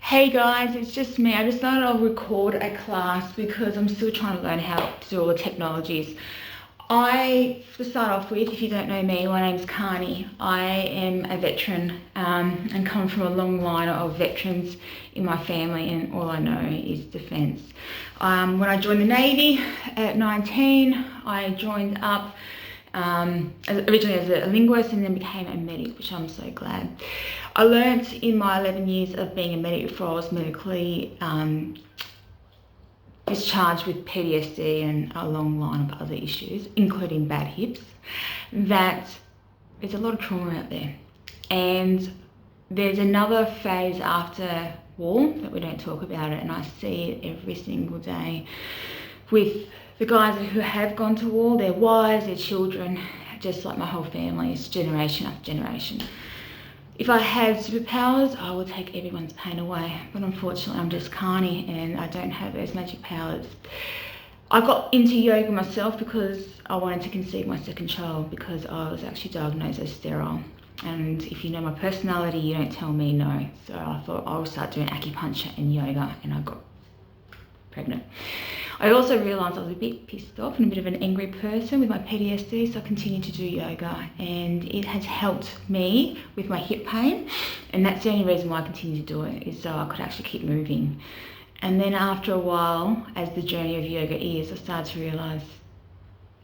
Hey guys, it's just me. I just thought I'll record a class because I'm still trying to learn how to do all the technologies. To start off with, if you don't know me, my name's Carney. I am a veteran and come from a long line of veterans in my family, and all I know is defence. When I joined the Navy at 19, I joined up originally as a linguist and then became a medic, which I'm so glad. I learnt in my 11 years of being a medic before I was medically discharged with PTSD and a long line of other issues, including bad hips, that there's a lot of trauma out there. And there's another phase after war that we don't talk about it, and I see it every single day with the guys who have gone to war, their wives, their children, just like my whole family. It's generation after generation. If I had superpowers, I would take everyone's pain away. But unfortunately, I'm just Carney and I don't have those magic powers. I got into yoga myself because I wanted to conceive my second child, because I was actually diagnosed as sterile. And if you know my personality, you don't tell me no. So I thought I would start doing acupuncture and yoga, and I got pregnant. I also realised I was a bit pissed off and a bit of an angry person with my PTSD, so I continued to do yoga, and it has helped me with my hip pain, and that's the only reason why I continue to do it, is so I could actually keep moving. And then after a while, as the journey of yoga is, I started to realise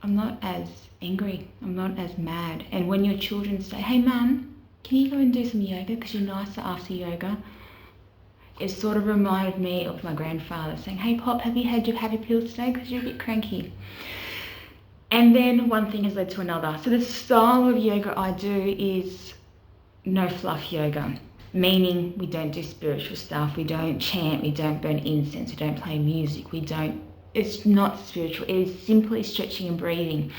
I'm not as angry, I'm not as mad. And when your children say, "Hey mum, can you go and do some yoga because you're nicer after yoga?" It sort of reminded me of my grandfather saying, "Hey Pop, have you had your happy pills today because you're a bit cranky?" And then one thing has led to another. So the style of yoga I do is no-fluff yoga, meaning we don't do spiritual stuff, we don't chant, we don't burn incense, we don't play music, it's not spiritual, it is simply stretching and breathing.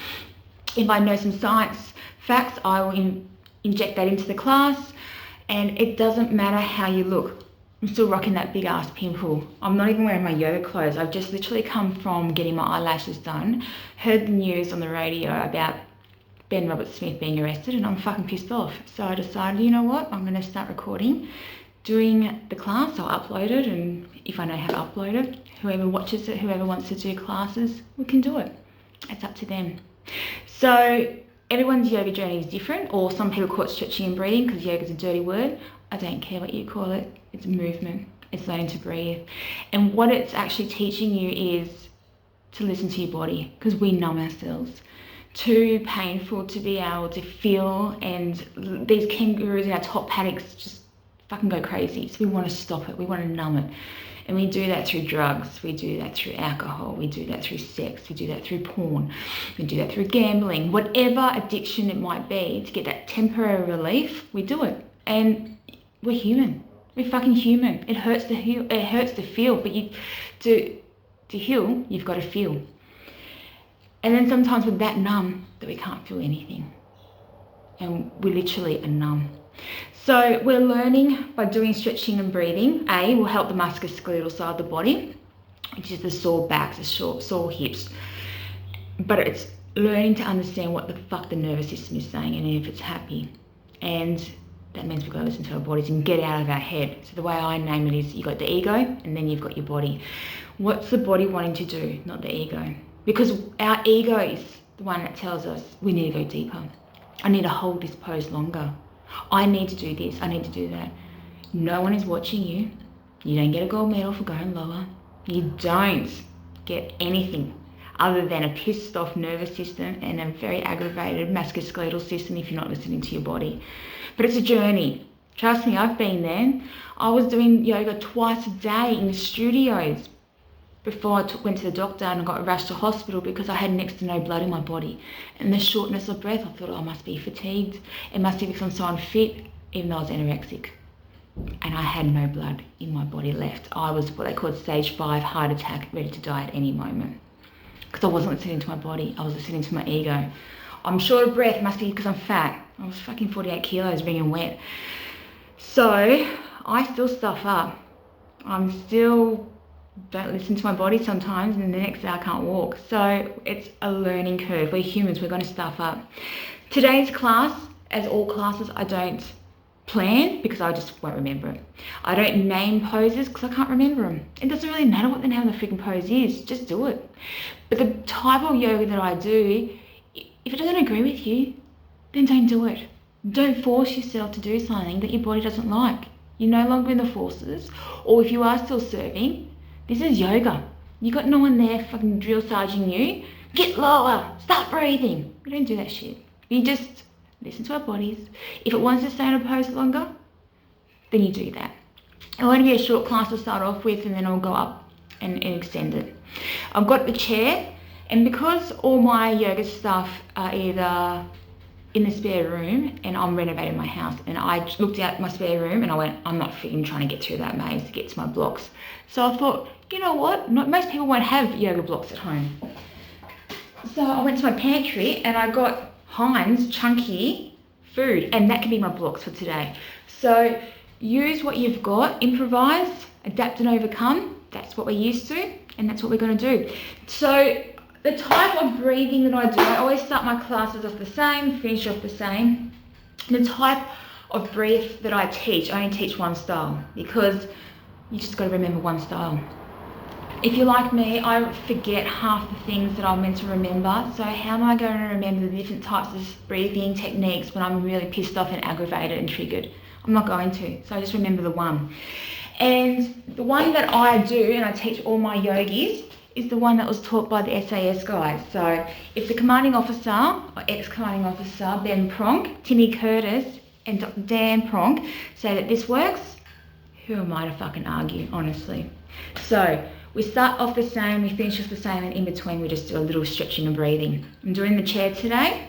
If I know some science facts, I will inject that into the class, and it doesn't matter how you look. I'm still rocking that big ass pimple. I'm not even wearing my yoga clothes. I've just literally come from getting my eyelashes done, heard the news on the radio about Ben Roberts-Smith being arrested, and I'm fucking pissed off. So I decided, you know what, I'm gonna start recording, doing the class. I'll upload it, and if I know how to upload it, whoever watches it, whoever wants to do classes, we can do it. It's up to them. So everyone's yoga journey is different, or some people call it stretching and breathing because yoga is a dirty word. I don't care what you call it. It's movement. It's learning to breathe. And what it's actually teaching you is to listen to your body, because we numb ourselves. Too painful to be able to feel, and these kangaroos in our top paddocks just fucking go crazy. So we want to stop it. We want to numb it. And we do that through drugs, we do that through alcohol, we do that through sex, we do that through porn, we do that through gambling. Whatever addiction it might be, to get that temporary relief, we do it. And we're human. We're fucking human. It hurts to heal. It hurts to feel, but to heal, you've got to feel. And then sometimes we're that numb that we can't feel anything, and we literally are numb. So we're learning by doing stretching and breathing. Will help the musculoskeletal side of the body, which is the sore backs, the sore hips. But it's learning to understand what the fuck the nervous system is saying, and if it's happy. And that means we've got to listen to our bodies and get out of our head. So the way I name it is, you've got the ego and then you've got your body. What's the body wanting to do, not the ego? Because our ego is the one that tells us we need to go deeper. I need to hold this pose longer. I need to do this, I need to do that. No one is watching you. You don't get a gold medal for going lower. You don't get anything other than a pissed off nervous system and a very aggravated musculoskeletal system if you're not listening to your body. But it's a journey. Trust me, I've been there. I was doing yoga twice a day in the studios before I went to the doctor and I got rushed to hospital because I had next to no blood in my body. And the shortness of breath, I thought, I must be fatigued. It must be because I'm so unfit, even though I was anorexic. And I had no blood in my body left. I was what they call stage 5 heart attack, ready to die at any moment. Because I wasn't listening to my body, I was listening to my ego. I'm short of breath, must be because I'm fat. I was fucking 48 kilos, wringing wet. So I still stuff up. I'm still don't listen to my body sometimes, and the next day I can't walk. So it's a learning curve. We're humans, we're going to stuff up. Today's class, as all classes, I don't plan because I just won't remember it. I don't name poses because I can't remember them. It doesn't really matter what the name of the freaking pose is, just do it. But the type of yoga that I do, if it doesn't agree with you, then don't do it. Don't force yourself to do something that your body doesn't like. You're no longer in the forces, or if you are still serving, this is yoga. You got no one there fucking drill sergeanting you. Get lower, start breathing. We don't do that shit. We just listen to our bodies. If it wants to stay in a pose longer, then you do that. It's going to be a short class to start off with, and then I'll go up and extend it. I've got the chair, and because all my yoga stuff are either in the spare room, and I'm renovating my house, and I looked out my spare room and I went, I'm not freaking trying to get through that maze to get to my blocks. So I thought, you know what, most people won't have yoga blocks at home. So I went to my pantry and I got Heinz chunky food, and that can be my blocks for today. So use what you've got, improvise, adapt and overcome. That's what we're used to, and that's what we're going to do. So the type of breathing that I do, I always start my classes off the same, finish off the same. The type of breath that I teach, I only teach one style because you just got to remember one style. If you're like me, I forget half the things that I'm meant to remember. So how am I going to remember the different types of breathing techniques when I'm really pissed off and aggravated and triggered? I'm not going to. So I just remember the one. And the one that I do, and I teach all my yogis, is the one that was taught by the SAS guys. So if the commanding officer, or ex-commanding officer, Ben Pronk, Timmy Curtis, and Dr. Dan Pronk say that this works, who am I to fucking argue, honestly? So we start off the same, we finish off the same, and in between we just do a little stretching and breathing. I'm doing the chair today,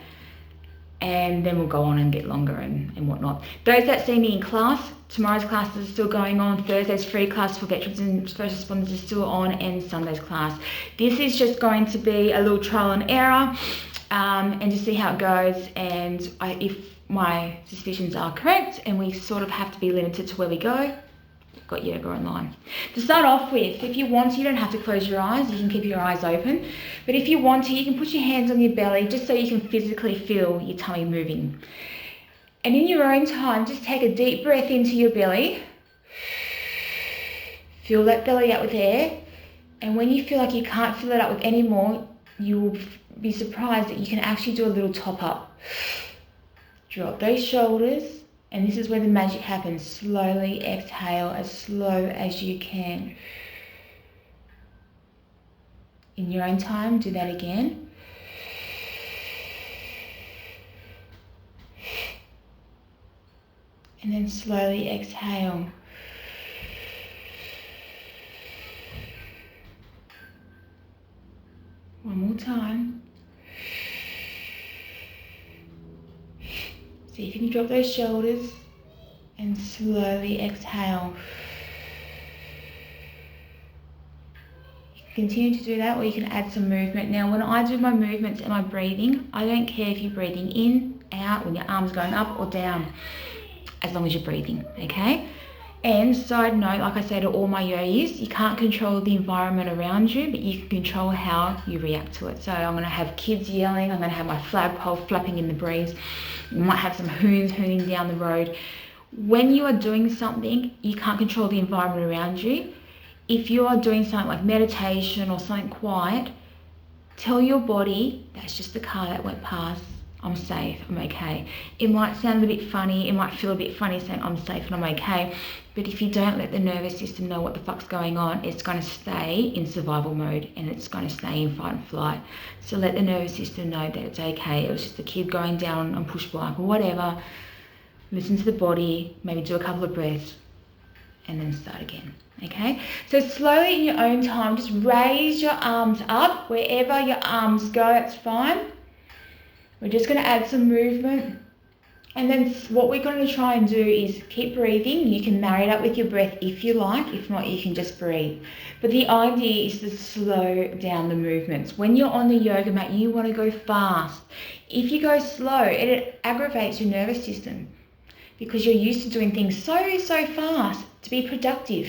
and then we'll go on and get longer and whatnot. Those that see me in class, tomorrow's classes are still going on, Thursday's free class for veterans and first responders is still on, and Sunday's class. This is just going to be a little trial and error, and just see how it goes, and if my suspicions are correct and we sort of have to be limited to where we go, got yoga online. To start off with, if you want to, you don't have to close your eyes, you can keep your eyes open, but if you want to, you can put your hands on your belly just so you can physically feel your tummy moving. And in your own time, just take a deep breath into your belly, fill that belly out with air, and when you feel like you can't fill it up with any more, you will be surprised that you can actually do a little top up. Drop those shoulders, and this is where the magic happens. Slowly exhale as slow as you can. In your own time, do that again. And then slowly exhale. One more time. See if you can drop those shoulders and slowly exhale. You can continue to do that, or you can add some movement. Now, when I do my movements and my breathing, I don't care if you're breathing in, out, when your arm's going up or down, as long as you're breathing, okay? And side note, like I say to all my yogis, you can't control the environment around you, but you can control how you react to it. So I'm going to have kids yelling, I'm going to have my flagpole flapping in the breeze, you might have some hoons hooning down the road. When you are doing something, you can't control the environment around you. If you are doing something like meditation or something quiet, tell your body, that's just the car that went past, I'm safe, I'm okay. It might sound a bit funny, it might feel a bit funny saying I'm safe and I'm okay, but if you don't let the nervous system know what the fuck's going on, it's going to stay in survival mode and it's going to stay in fight and flight. So let the nervous system know that it's okay. It was just a kid going down on push bike or whatever. Listen to the body, maybe do a couple of breaths and then start again. Okay, so slowly in your own time, just raise your arms up. Wherever your arms go, that's fine. We're just going to add some movement. And then what we're going to try and do is keep breathing. You can marry it up with your breath if you like. If not, you can just breathe. But the idea is to slow down the movements. When you're on the yoga mat, you want to go fast. If you go slow, it aggravates your nervous system because you're used to doing things so fast to be productive.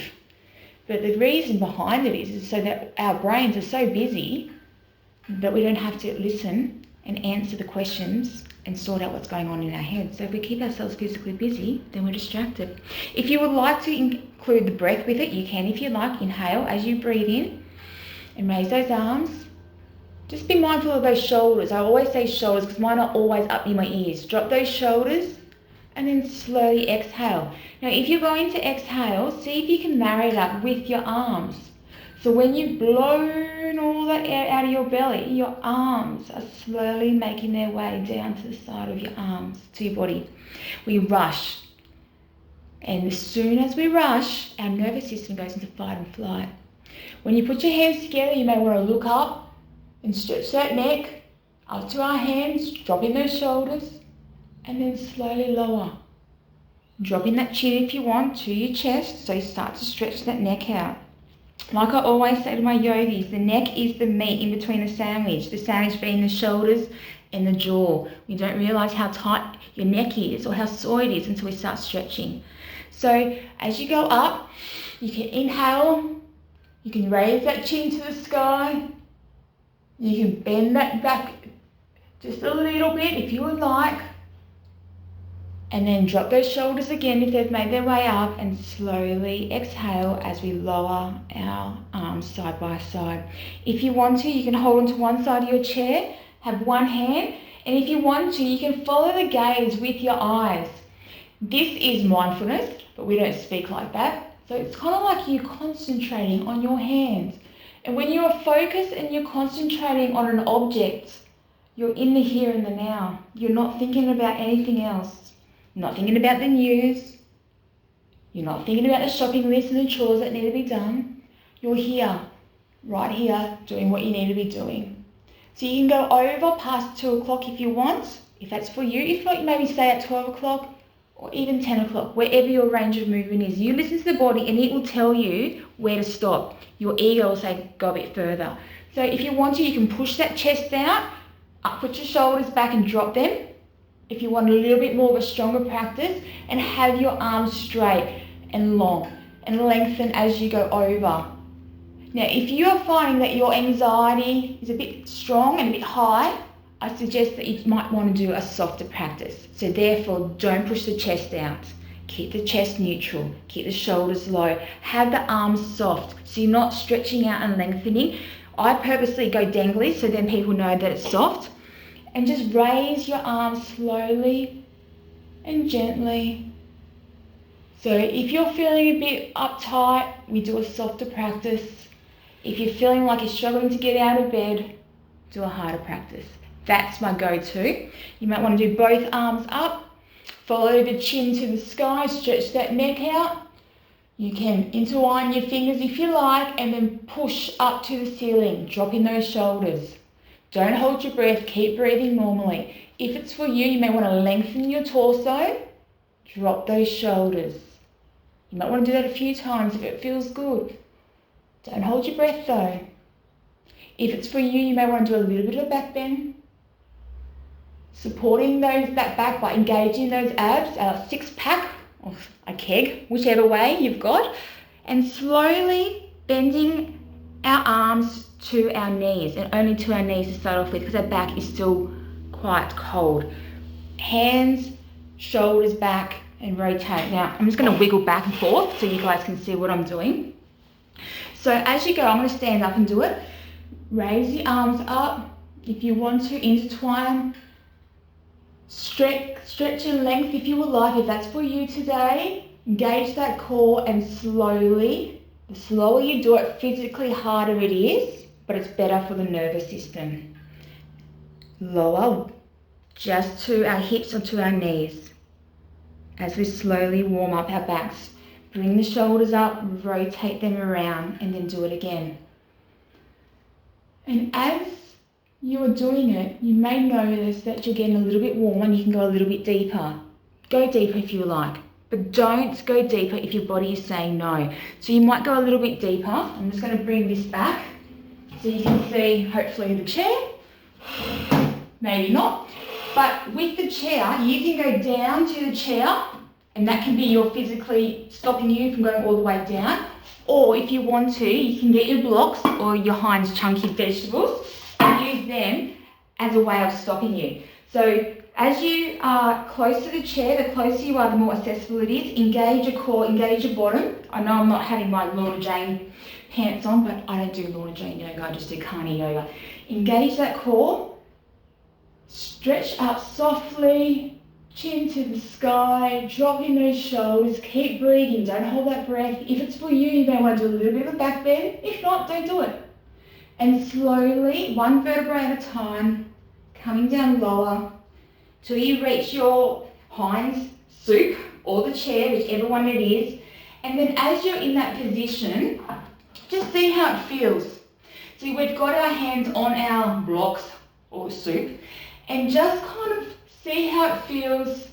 But the reason behind it is so that our brains are so busy that we don't have to listen and answer the questions and sort out what's going on in our head. So if we keep ourselves physically busy, then we're distracted. If you would like to include the breath with it, you can. If you like, inhale as you breathe in and raise those arms. Just be mindful of those shoulders. I always say shoulders because mine are always up near my ears. Drop those shoulders and then slowly exhale. Now, if you're going to exhale, see if you can marry it up with your arms. So when you've blown all that air out of your belly, your arms are slowly making their way down to the side of your arms, to your body. We rush. And as soon as we rush, our nervous system goes into fight and flight. When you put your hands together, you may want to look up and stretch that neck up to our hands, dropping those shoulders, and then slowly lower. Dropping that chin if you want to your chest, so you start to stretch that neck out. Like I always say to my yogis, the neck is the meat in between the sandwich being the shoulders and the jaw. We don't realise how tight your neck is or how sore it is until we start stretching. So as you go up, you can inhale, you can raise that chin to the sky, you can bend that back just a little bit if you would like, and then drop those shoulders again if they've made their way up, and slowly exhale as we lower our arms side by side. If you want to, you can hold onto one side of your chair, have one hand, and if you want to, you can follow the gaze with your eyes. This is mindfulness, but we don't speak like that. So it's kind of like you concentrating on your hands. And when you're focused and you're concentrating on an object, you're in the here and the now. You're not thinking about anything else. You're not thinking about the news. You're not thinking about the shopping list and the chores that need to be done. You're here, right here, doing what you need to be doing. So you can go over past 2 o'clock if you want, if that's for you. If not, you maybe stay at 12 o'clock or even 10 o'clock, wherever your range of movement is. You listen to the body and it will tell you where to stop. Your ego will say, go a bit further. So if you want to, you can push that chest out, put your shoulders back and drop them. If you want a little bit more of a stronger practice, and have your arms straight and long and lengthen as you go over. Now, if you are finding that your anxiety is a bit strong and a bit high, I suggest that you might want to do a softer practice. So therefore, don't push the chest out. Keep the chest neutral. Keep the shoulders low. Have the arms soft, so you're not stretching out and lengthening. I purposely go dangly so then people know that it's soft. And just raise your arms slowly and gently. So if you're feeling a bit uptight, we do a softer practice. If you're feeling like you're struggling to get out of bed, do a harder practice. That's my go-to. You might want to do both arms up, follow the chin to the sky, stretch that neck out. You can intertwine your fingers if you like, and then push up to the ceiling, dropping those shoulders. Don't hold your breath, keep breathing normally. If it's for you, you may want to lengthen your torso, drop those shoulders. You might want to do that a few times if it feels good. Don't hold your breath though. If it's for you, you may want to do a little bit of back bend. Supporting that back by engaging those abs, a six-pack or a keg, whichever way you've got, and slowly bending our arms to our knees, and only to our knees to start off with because our back is still quite cold. Hands, shoulders back, and rotate. Now, I'm just going to wiggle back and forth so you guys can see what I'm doing. So as you go, I'm going to stand up and do it. Raise the arms up. If you want to, intertwine. Stretch and length if you would like, if that's for you today. Engage that core, and slowly, the slower you do it, physically harder it is, but it's better for the nervous system. Lower just to our hips or to our knees as we slowly warm up our backs. Bring the shoulders up, rotate them around, and then do it again. And as you are doing it, you may notice that you're getting a little bit warm and you can go a little bit deeper. Go deeper if you like, but don't go deeper if your body is saying no. So you might go a little bit deeper. I'm just going to bring this back so you can see, hopefully, the chair. Maybe not. But with the chair, you can go down to the chair, and that can be your physically stopping you from going all the way down. Or if you want to, you can get your blocks or your Heinz chunky vegetables and use them as a way of stopping you. So as you are close to the chair, the closer you are, the more accessible it is. Engage your core, engage your bottom. I know I'm not having my Lorna Jane pants on, but I don't do Lorna Jane yoga, I just do Karni yoga. Engage that core, stretch up softly, chin to the sky, dropping those shoulders, keep breathing, don't hold that breath. If it's for you, you may want to do a little bit of a back bend. If not, don't do it. And slowly, one vertebrae at a time, coming down lower, till you reach your hinds soup or the chair, whichever one it is. And then as you're in that position, just see how it feels. So we've got our hands on our blocks or soup, and just kind of see how it feels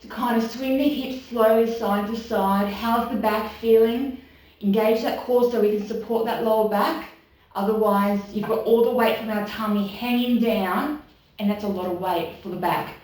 to kind of swing the hips slowly side to side. How's the back feeling? Engage that core so we can support that lower back. Otherwise, you've got all the weight from our tummy hanging down, and that's a lot of weight for the back.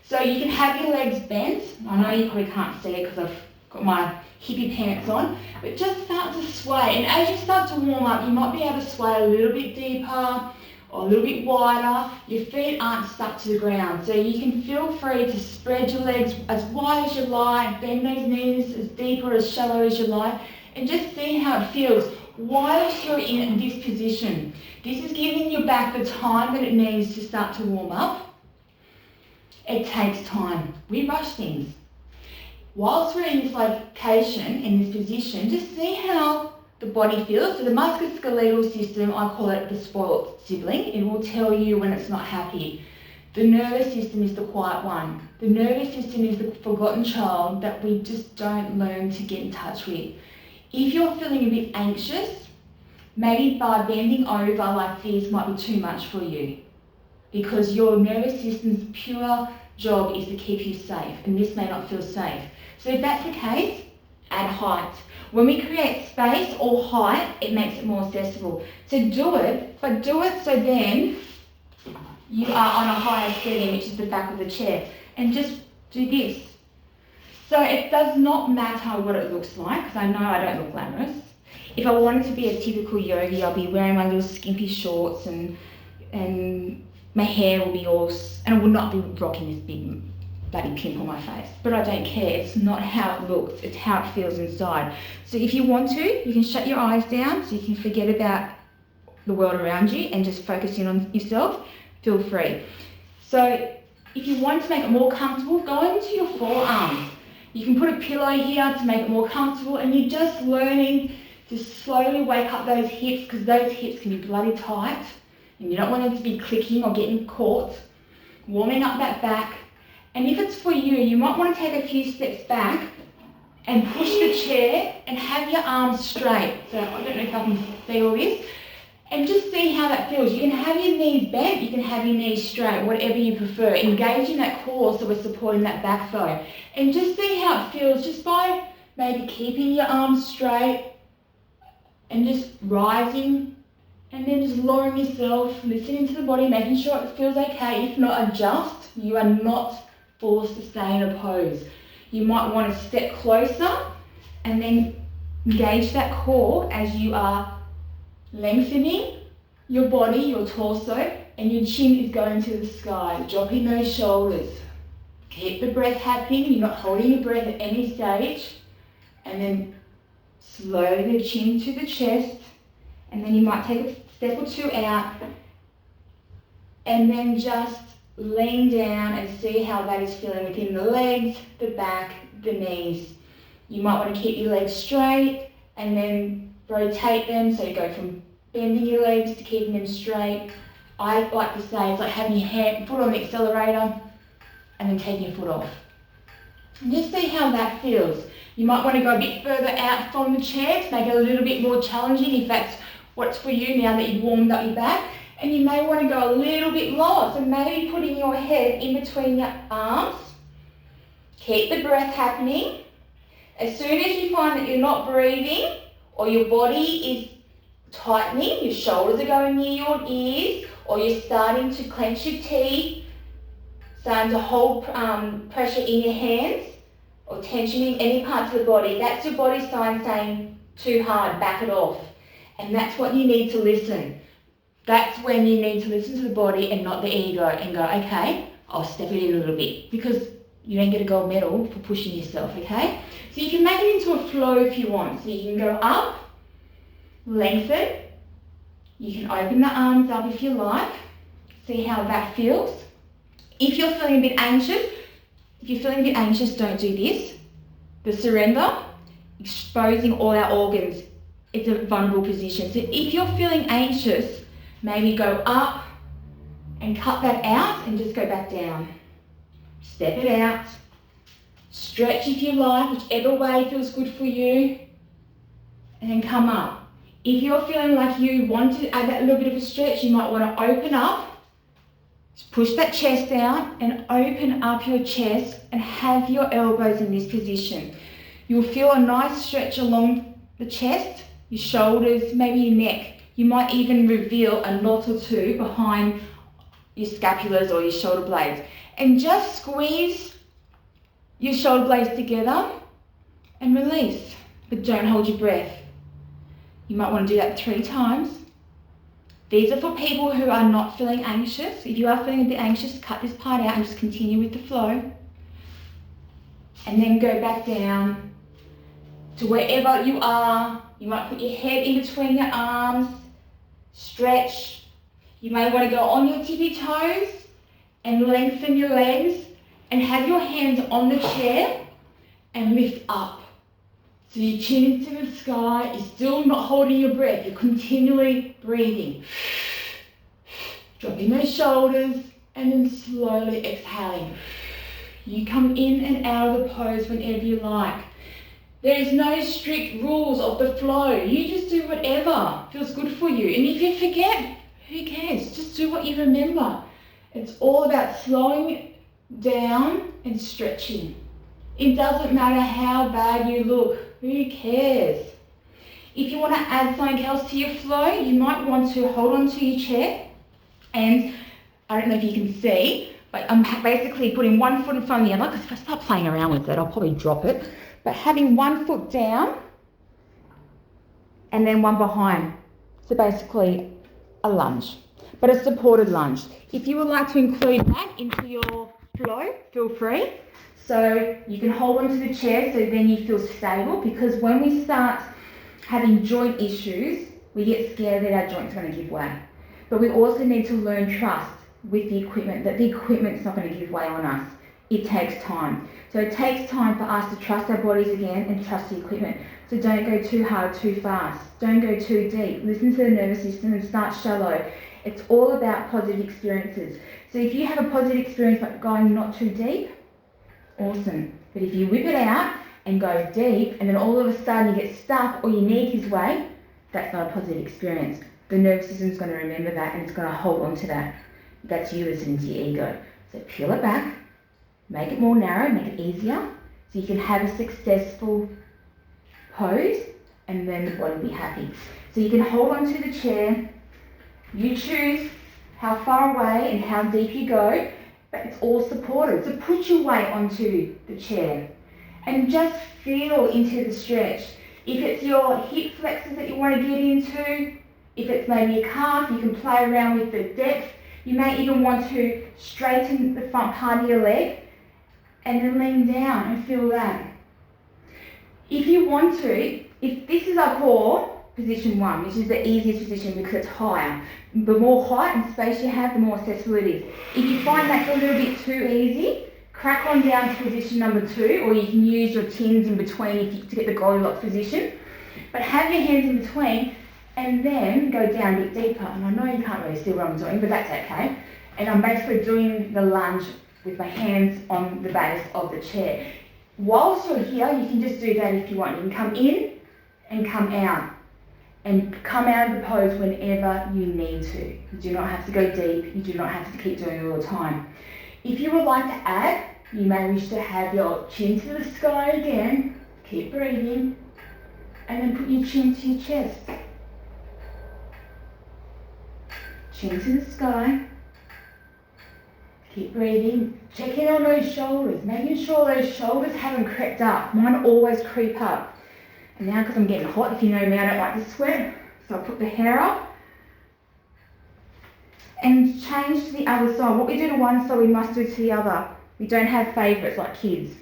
So you can have your legs bent. I know you probably can't see it because I've got my hippie pants on, but just start to sway. And as you start to warm up, you might be able to sway a little bit deeper or a little bit wider. Your feet aren't stuck to the ground, so you can feel free to spread your legs as wide as you like, bend those knees as deep or as shallow as you like, and just see how it feels whilst you're in this position. This is giving your back the time that it needs to start to warm up. It takes time. We rush things. Whilst we're in this location, in this position, just see how the body feels. So the musculoskeletal system, I call it the spoiled sibling. It will tell you when it's not happy. The nervous system is the quiet one. The nervous system is the forgotten child that we just don't learn to get in touch with. If you're feeling a bit anxious, maybe by bending over like this might be too much for you, because your nervous system's pure job is to keep you safe, and this may not feel safe. So if that's the case, add height. When we create space or height, it makes it more accessible. So do it, but do it so then you are on a higher setting, which is the back of the chair, and just do this. So it does not matter what it looks like, because I know I don't look glamorous. If I wanted to be a typical yogi, I'll be wearing my little skimpy shorts and my hair will be all, and I would not be rocking this big bloody pimp on my face. But I don't care. It's not how it looks. It's how it feels inside. So if you want to, you can shut your eyes down so you can forget about the world around you and just focus in on yourself. Feel free. So if you want to make it more comfortable, go into your forearms. You can put a pillow here to make it more comfortable, and you're just learning to slowly wake up those hips, because those hips can be bloody tight and you don't want them to be clicking or getting caught. Warming up that back. And if it's for you, you might want to take a few steps back and push the chair and have your arms straight. So I don't know if I can see all this. And just see how that feels. You can have your knees bent, you can have your knees straight, whatever you prefer. Engaging that core so we're supporting that back though. And just see how it feels just by maybe keeping your arms straight and just rising, and then just lowering yourself, listening to the body, making sure it feels okay. If not, adjust. You are not forced to stay in a pose. You might want to step closer and then engage that core as you are lengthening your body, your torso, and your chin is going to the sky, dropping those shoulders. Keep the breath happening. You're not holding your breath at any stage. And then slowly the chin to the chest, and then you might take a step or two out, and then just lean down and see how that is feeling within the legs, the back, the knees. You might want to keep your legs straight and then rotate them, so you go from bending your legs to keeping them straight. I like to say it's like having your foot on the accelerator and then taking your foot off. And just see how that feels. You might want to go a bit further out from the chair to make it a little bit more challenging if that's what's for you now that you've warmed up your back. And you may want to go a little bit lower, so maybe putting your head in between your arms. Keep the breath happening. As soon as you find that you're not breathing or your body is tightening, your shoulders are going near your ears, or you're starting to clench your teeth, starting to hold pressure in your hands or tension in any parts of the body, that's your body sign saying too hard, back it off. And that's what you need to listen. That's when you need to listen to the body and not the ego and go, okay, I'll step it in a little bit because you don't get a gold medal for pushing yourself, okay? So you can make it into a flow if you want. So you can go up, lengthen. You can open the arms up if you like. See how that feels. If you're feeling a bit anxious, don't do this. The surrender, exposing all our organs. It's a vulnerable position. So if you're feeling anxious, maybe go up and cut that out and just go back down. Step it out. Stretch if you like, whichever way feels good for you. And then come up. If you're feeling like you want to add that little bit of a stretch, you might want to open up. Just push that chest out and open up your chest and have your elbows in this position. You'll feel a nice stretch along the chest, your shoulders, maybe your neck. You might even reveal a knot or two behind your scapulas or your shoulder blades. And just squeeze your shoulder blades together and release. But don't hold your breath. You might want to do that 3 times. These are for people who are not feeling anxious. If you are feeling a bit anxious, cut this part out and just continue with the flow. And then go back down to wherever you are. You might put your head in between your arms, stretch. You may want to go on your tippy toes and lengthen your legs and have your hands on the chair and lift up. So your chin is to the sky, you're still not holding your breath, you're continually breathing. Dropping those shoulders and then slowly exhaling. You come in and out of the pose whenever you like. There is no strict rules of the flow. You just do whatever feels good for you. And if you forget, who cares? Just do what you remember. It's all about slowing down and stretching. It doesn't matter how bad you look. Who cares? If you want to add something else to your flow, you might want to hold on to your chair. And I don't know if you can see, but I'm basically putting one foot in front of the other, because if I start playing around with it, I'll probably drop it. But having one foot down and then one behind. So basically a lunge, but a supported lunge. If you would like to include that into your flow, feel free. So you can hold onto the chair so then you feel stable, because when we start having joint issues, we get scared that our joints are going to give way. But we also need to learn trust with the equipment, that the equipment's not going to give way on us. It takes time. So it takes time for us to trust our bodies again and trust the equipment. So don't go too hard, too fast. Don't go too deep. Listen to the nervous system and start shallow. It's all about positive experiences. So if you have a positive experience like going not too deep, awesome. But if you whip it out and go deep and then all of a sudden you get stuck or your knee gives way, that's not a positive experience. The nervous system's going to remember that and it's going to hold on to that. That's you listening to your ego. So peel it back, make it more narrow, make it easier, so you can have a successful pose and then the body will be happy. So you can hold onto the chair. You choose how far away and how deep you go, but it's all supported. So put your weight onto the chair and just feel into the stretch. If it's your hip flexors that you want to get into, if it's maybe a calf, you can play around with the depth. You may even want to straighten the front part of your leg and then lean down and feel that. If you want to, if this is our core, position 1, which is the easiest position because it's higher. The more height and space you have, the more accessible it is. If you find that's a little bit too easy, crack on down to position number 2, or you can use your tins in between to get the Goldilocks position. But have your hands in between and then go down a bit deeper. And I know you can't really see what I'm doing, but that's okay. And I'm basically doing the lunge with my hands on the base of the chair. Whilst you're here, you can just do that if you want. You can come in and come out. And come out of the pose whenever you need to. You do not have to go deep. You do not have to keep doing it all the time. If you would like to add, you may wish to have your chin to the sky again. Keep breathing. And then put your chin to your chest. Chin to the sky. Keep breathing. Check in on those shoulders. Making sure those shoulders haven't crept up. Mine always creep up. And now, because I'm getting hot, if you know me, I don't like to sweat, so I'll put the hair up. and change to the other side. What we do to one side, we must do to the other. We don't have favourites like kids.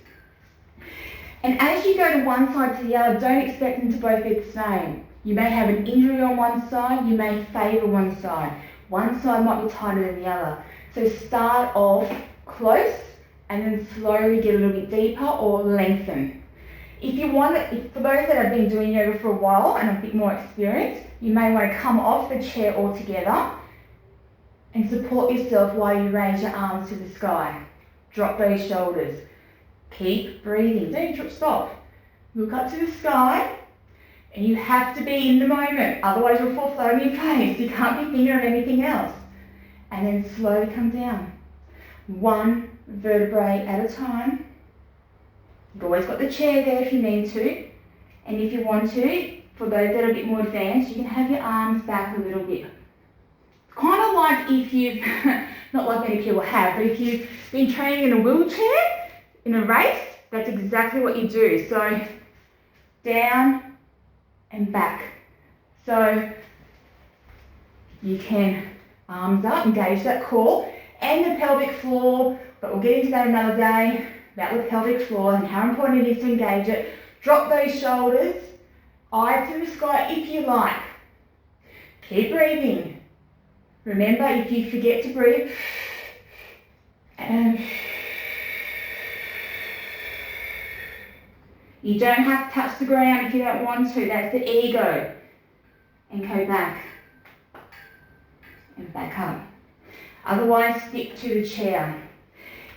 And as you go to one side to the other, don't expect them to both be the same. You may have an injury on one side, you may favour one side. One side might be tighter than the other. So start off close and then slowly get a little bit deeper or lengthen. If you want it, for those that have been doing yoga for a while and a bit more experienced, you may want to come off the chair altogether and support yourself while you raise your arms to the sky. Drop those shoulders. Keep breathing. Don't stop. Look up to the sky, and you have to be in the moment. Otherwise you'll fall flat on your face. You can't be thinking of anything else. And then slowly come down. One vertebrae at a time. You've always got the chair there if you need to. And if you want to, for those that are a bit more advanced, you can have your arms back a little bit. Kind of like if you've, not like many people have, but if you've been training in a wheelchair, in a race, that's exactly what you do. So down and back. So you can arms up, engage that core and the pelvic floor, but we'll get into that another day, about the pelvic floor and how important it is to engage it. Drop those shoulders, eye to the sky if you like. Keep breathing. Remember, if you forget to breathe, and you don't have to touch the ground if you don't want to. That's the ego. And go back. And back up. Otherwise, stick to the chair.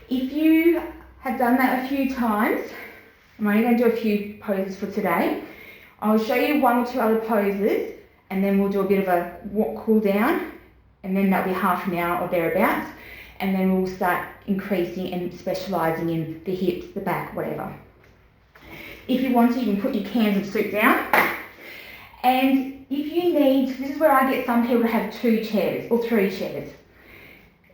If you have done that a few times, I'm only going to do a few poses for today. I'll show you one or two other poses, and then we'll do a bit of a cool down, and then that'll be half an hour or thereabouts, and then we'll start increasing and specialising in the hips, the back, whatever. If you want to, you can put your cans of soup down. And if you need, this is where I get some people to have 2 chairs or 3 chairs.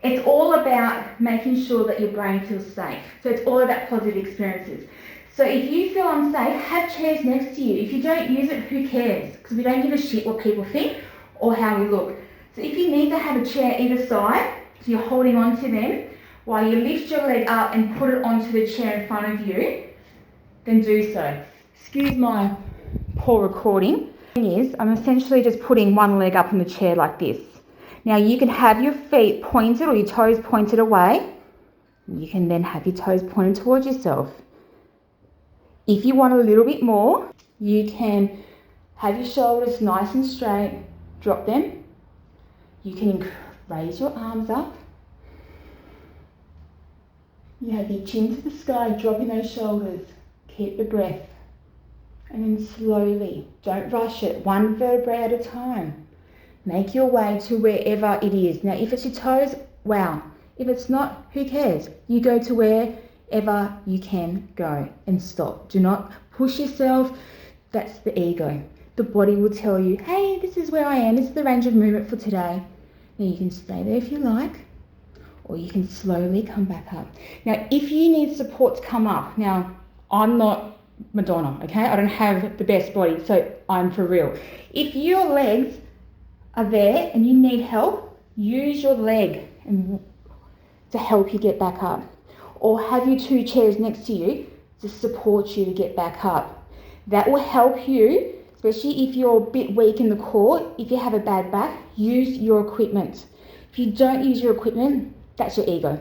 It's all about making sure that your brain feels safe. So it's all about positive experiences. So if you feel unsafe, have chairs next to you. If you don't use it, who cares? Because we don't give a shit what people think or how we look. So if you need to have a chair either side, so you're holding on to them, while you lift your leg up and put it onto the chair in front of you, then do so. Excuse my poor recording. The thing is, I'm essentially just putting one leg up in the chair like this. Now you can have your feet pointed or your toes pointed away. You can then have your toes pointed towards yourself. If you want a little bit more, you can have your shoulders nice and straight, drop them. You can raise your arms up. You have your chin to the sky, dropping those shoulders. Keep the breath. And then slowly, don't rush it, one vertebrae at a time. Make your way to wherever it is. Now, if it's your toes, wow. If it's not, who cares? You go to wherever you can go and stop. Do not push yourself. That's the ego. The body will tell you, hey, this is where I am. This is the range of movement for today. Now, you can stay there if you like, or you can slowly come back up. Now, if you need support to come up, now, I'm not Madonna, okay? I don't have the best body, so I'm for real. If your legs are there and you need help, use your leg to help you get back up. Or have your 2 chairs next to you to support you to get back up. That will help you, especially if you're a bit weak in the core. If you have a bad back, use your equipment. If you don't use your equipment, that's your ego,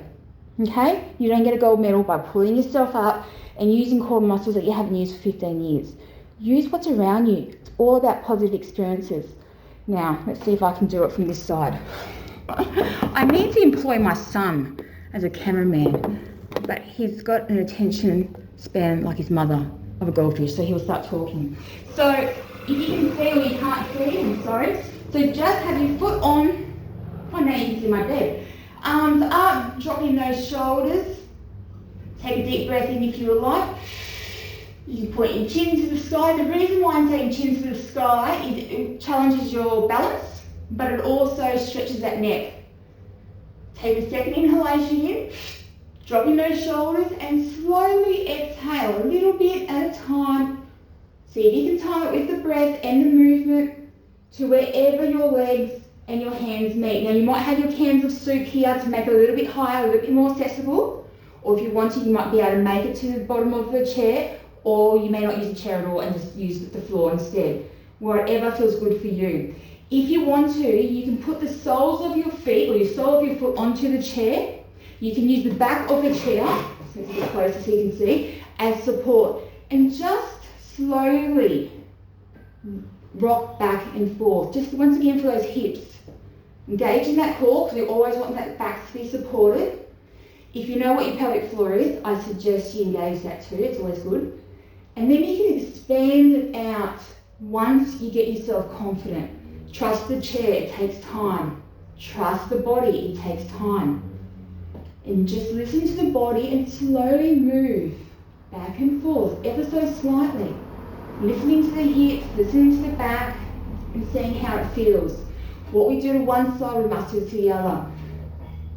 okay? You don't get a gold medal by pulling yourself up and using core muscles that you haven't used for 15 years. Use what's around you. It's all about positive experiences. Now, let's see if I can do it from this side. I need to employ my son as a cameraman, but he's got an attention span like his mother of a goldfish, so he'll start talking. So, if you can see or you can't see, I'm sorry. So just have your foot on, oh now you can see my bed. Arms up, dropping those shoulders. Take a deep breath in if you would like. You can point your chin to the sky. The reason why I'm taking chin to the sky is it challenges your balance, but it also stretches that neck. Take a second inhalation in, dropping those shoulders, and slowly exhale a little bit at a time. See if you can time it with the breath and the movement to wherever your legs and your hands meet. Now you might have your cans of soup here to make it a little bit higher, a little bit more accessible, or if you wanted, you might be able to make it to the bottom of the chair, or you may not use the chair at all and just use the floor instead. Whatever feels good for you. If you want to, you can put the soles of your feet or your sole of your foot onto the chair. You can use the back of the chair, so it's a bit closer so you can see, as support. And just slowly rock back and forth. Just once again for those hips. Engaging that core, because we always want that back to be supported. If you know what your pelvic floor is, I suggest you engage that too, it's always good. And then you can expand it out once you get yourself confident. Trust the chair, it takes time. Trust the body, it takes time. And just listen to the body and slowly move back and forth, ever so slightly. Listening to the hips, listening to the back, and seeing how it feels. What we do to one side, we must do to the other.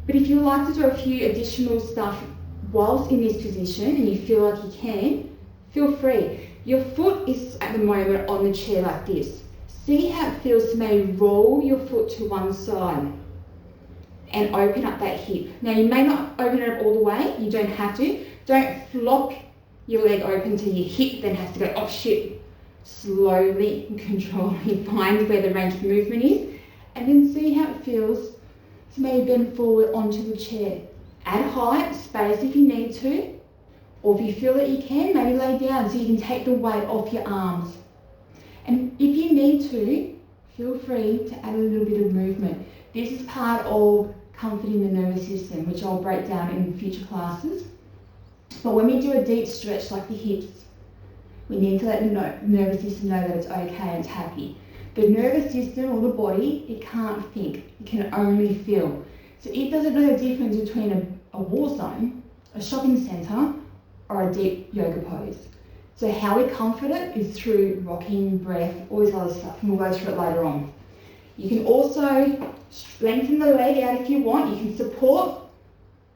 But if you like to do a few additional stuff whilst in this position, and you feel like you can, feel free. Your foot is at the moment on the chair like this. See how it feels to maybe roll your foot to one side and open up that hip. Now you may not open it up all the way, you don't have to. Don't flop your leg open to your hip, then has to go, oh shit. Slowly and controlling, find where the range of movement is, and then see how it feels to maybe bend forward onto the chair. Add height, space if you need to, or if you feel that you can, maybe lay down so you can take the weight off your arms. And if you need to, feel free to add a little bit of movement. This is part of comforting the nervous system, which I'll break down in future classes. But when we do a deep stretch like the hips, we need to let the nervous system know that it's okay and it's happy. The nervous system or the body, it can't think, it can only feel. So it doesn't know the difference between a war zone, a shopping centre, or a deep yoga pose. So how we comfort it is through rocking, breath, all this other stuff, and we'll go through it later on. You can also lengthen the leg out if you want. You can support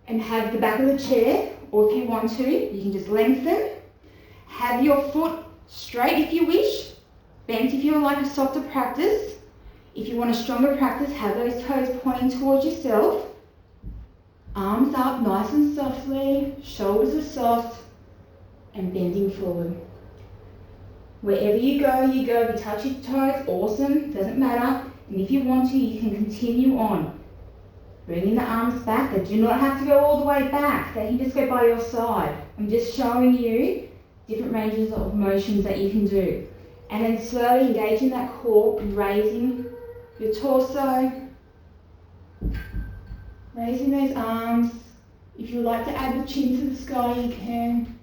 and have the back of the chair, or if you want to, you can just lengthen. Have your foot straight if you wish, bent if you would like a softer practice. If you want a stronger practice, have those toes pointing towards yourself. Arms up nice and softly, shoulders are soft, and bending forward. Wherever you go, you go. If you touch your toes, awesome, doesn't matter. And if you want to, you can continue on. Bringing the arms back. They do not have to go all the way back. They can just go by your side. I'm just showing you different ranges of motions that you can do. And then slowly engaging that core, raising your torso, raising those arms. If you like to add the chin to the sky, you can.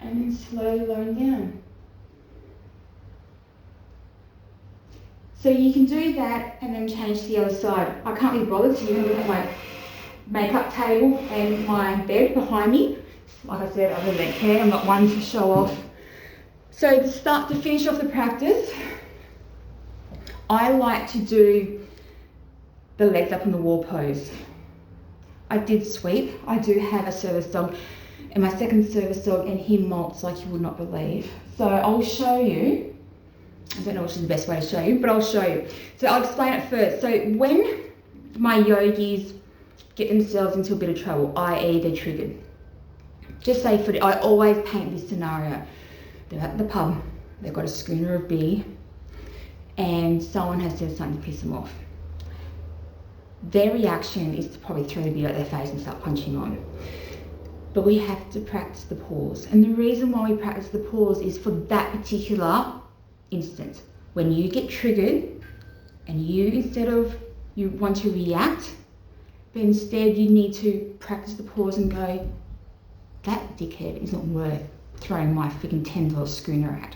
And then slowly lowering down. So you can do that and then change to the other side. I can't be bothered, so you can look at my makeup table and my bed behind me. Like I said, I really don't care, I'm not one to show off. So to finish off the practice, I like to do the legs up in the wall pose. I did sweep. I do have a service dog, and my second service dog, and he molts like you would not believe. So I'll show you. I don't know which is the best way to show you, but I'll show you. So I'll explain it first. So when my yogis get themselves into a bit of trouble, i.e. they're triggered, just say I always paint this scenario. They're at the pub, they've got a schooner of beer, and someone has said something to piss them off. Their reaction is to probably throw the beer at their face and start punching on. But we have to practice the pause. And the reason why we practice the pause is for that particular instance. When you get triggered and you want to react, but instead you need to practice the pause and go, that dickhead is not worth throwing my freaking $10 schooner at,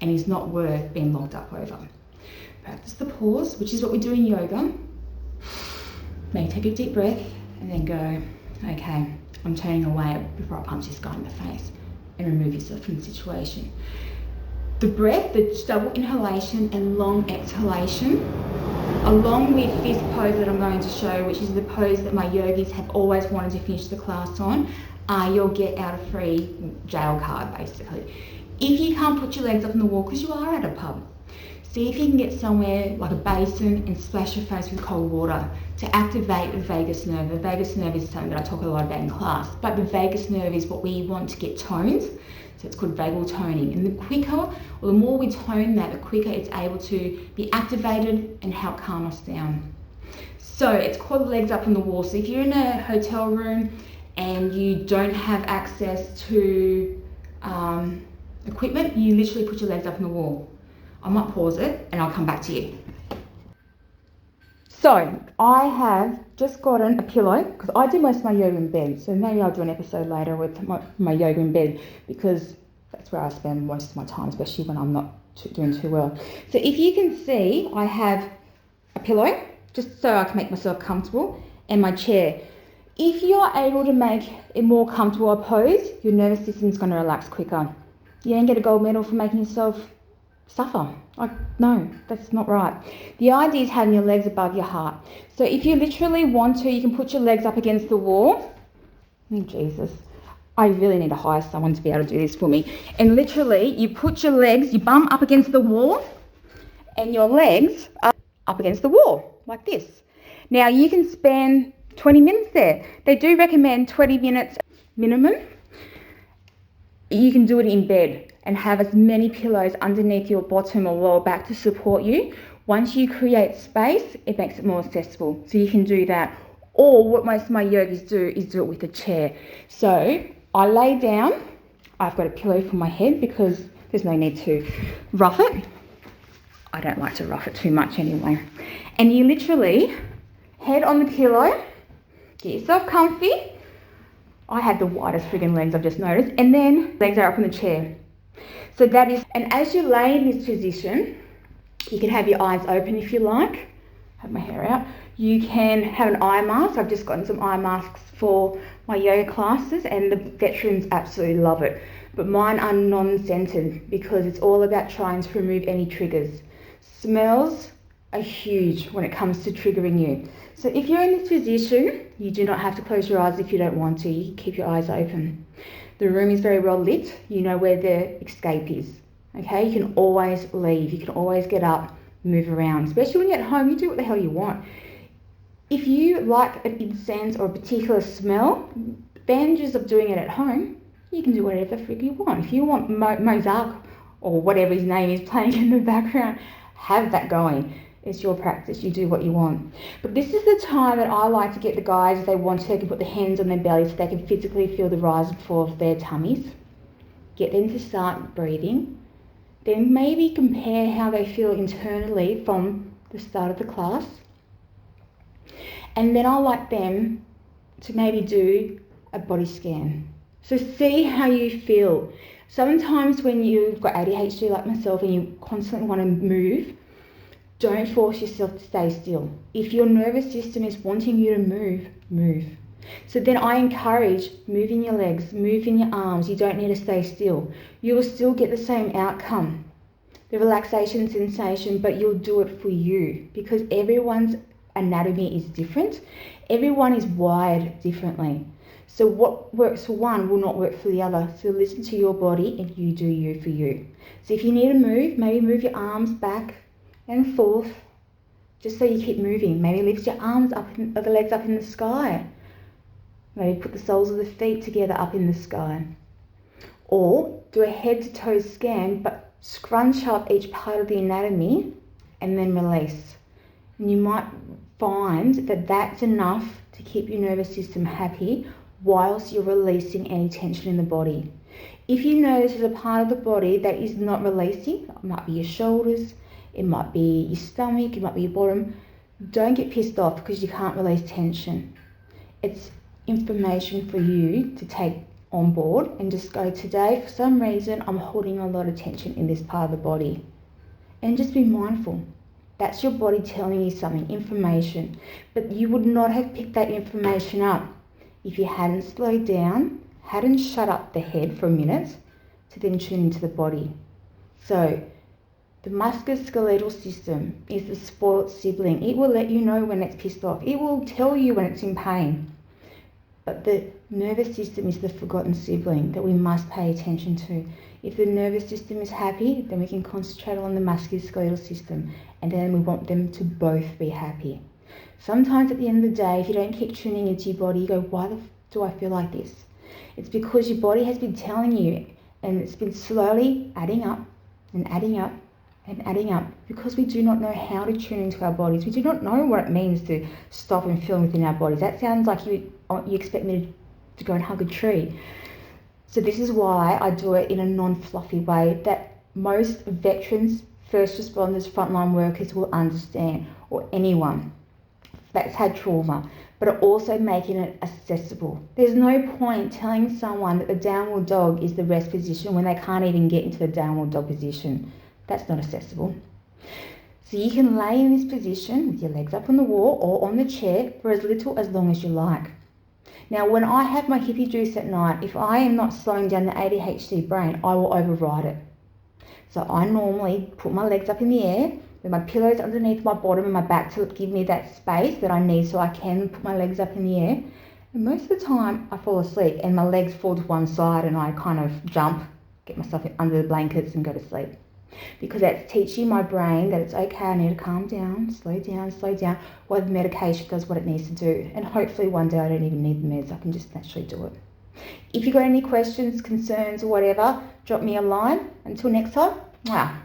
and he's not worth being locked up over. Practice the pause, which is what we do in yoga. Maybe take a deep breath and then go, okay, I'm turning away before I punch this guy in the face, and remove yourself from the situation. The breath, the double inhalation and long exhalation, along with this pose that I'm going to show, which is the pose that my yogis have always wanted to finish the class on, your get out of free jail card basically. If you can't put your legs up on the wall, because you are at a pub, See if you can get somewhere like a basin and splash your face with cold water to activate the vagus nerve. The vagus nerve is something that I talk a lot about in class, but the vagus nerve is what we want to get toned. So it's called vagal toning. And the quicker, or the more we tone that, the quicker it's able to be activated and help calm us down. So it's called legs up on the wall. So if you're in a hotel room and you don't have access to equipment, you literally put your legs up on the wall. I might pause it and I'll come back to you. So I have just gotten a pillow because I do most of my yoga in bed. So maybe I'll do an episode later with my yoga in bed because that's where I spend most of my time, especially when I'm not doing too well. So if you can see, I have a pillow just so I can make myself comfortable and my chair. If you're able to make a more comfortable pose, your nervous system is going to relax quicker. You don't get a gold medal for making yourself suffer. Like, no, that's not right. The idea is having your legs above your heart. So if you literally want to, you can put your legs up against the wall. Oh, Jesus. I really need to hire someone to be able to do this for me. And literally, you put your legs, your bum up against the wall, and your legs are up against the wall, like this. Now, you can spend 20 minutes there. They do recommend 20 minutes minimum. You can do it in bed and have as many pillows underneath your bottom or lower back to support you. Once you create space, it makes it more accessible. So you can do that. Or what most of my yogis do is do it with a chair. So I lay down. I've got a pillow for my head because there's no need to rough it. I don't like to rough it too much anyway. And you literally head on the pillow, get yourself comfy. I had the widest friggin' legs, I've just noticed. And then legs are up in the chair. So that is, and as you lay in this position, you can have your eyes open if you like. Have my hair out. You can have an eye mask. I've just gotten some eye masks for my yoga classes and the veterans absolutely love it. But mine are non-scented because it's all about trying to remove any triggers. Smells are huge when it comes to triggering you. So if you're in this position, you do not have to close your eyes if you don't want to. You can keep your eyes open. The room is very well lit. You know where the escape is. Okay, you can always leave. You can always get up, move around. Especially when you're at home, you do what the hell you want. If you like an incense or a particular smell, advantages of doing it at home, you can do whatever frig you want. If you want Mozart or whatever his name is playing in the background, have that going. It's your practice. You do what you want. But this is the time that I like to get the guys, if they want to, they can put their hands on their belly so they can physically feel the rise and fall of their tummies. Get them to start breathing. Then maybe compare how they feel internally from the start of the class. And then I like them to maybe do a body scan. So see how you feel. Sometimes when you've got ADHD like myself and you constantly want to move, don't force yourself to stay still. If your nervous system is wanting you to move, move. So then I encourage moving your legs, moving your arms. You don't need to stay still. You will still get the same outcome, the relaxation sensation, but you'll do it for you because everyone's anatomy is different. Everyone is wired differently. So what works for one will not work for the other. So listen to your body and you do you for you. So if you need to move, maybe move your arms back and forth, just so you keep moving. Maybe lift your arms up, or the legs up in the sky. Maybe put the soles of the feet together up in the sky. Or do a head to toe scan, but scrunch up each part of the anatomy and then release. And you might find that that's enough to keep your nervous system happy whilst you're releasing any tension in the body. If you notice there's a part of the body that is not releasing, it might be your shoulders, it might be your stomach, it might be your bottom, don't get pissed off because you can't release tension. It's information for you to take on board and just go, today for some reason I'm holding a lot of tension in this part of the body. And just be mindful. That's your body telling you something, information. But you would not have picked that information up if you hadn't slowed down, hadn't shut up the head for a minute to then tune into the body. So the musculoskeletal system is the spoilt sibling. It will let you know when it's pissed off. It will tell you when it's in pain. But the nervous system is the forgotten sibling that we must pay attention to. If the nervous system is happy, then we can concentrate on the musculoskeletal system, and then we want them to both be happy. Sometimes at the end of the day, if you don't keep tuning into your body, you go, why do I feel like this? It's because your body has been telling you, and it's been slowly adding up and adding up and adding up, because we do not know how to tune into our bodies. We do not know what it means to stop and feel within our bodies. That sounds like you expect me to go and hug a tree. So this is why I do it in a non-fluffy way that most veterans, first responders, frontline workers will understand, or anyone that's had trauma, but also making it accessible. There's no point telling someone that the downward dog is the rest position when they can't even get into the downward dog position. That's not accessible. So you can lay in this position with your legs up on the wall or on the chair for as little as long as you like. Now, when I have my hippie juice at night, if I am not slowing down the ADHD brain, I will override it. So I normally put my legs up in the air with my pillows underneath my bottom and my back to give me that space that I need so I can put my legs up in the air. And most of the time I fall asleep and my legs fall to one side and I kind of jump, get myself under the blankets and go to sleep. Because that's teaching my brain that it's okay, I need to calm down, slow down, while the medication does what it needs to do. And hopefully one day I don't even need the meds, I can just naturally do it. If you've got any questions, concerns or whatever, drop me a line. Until next time, wow.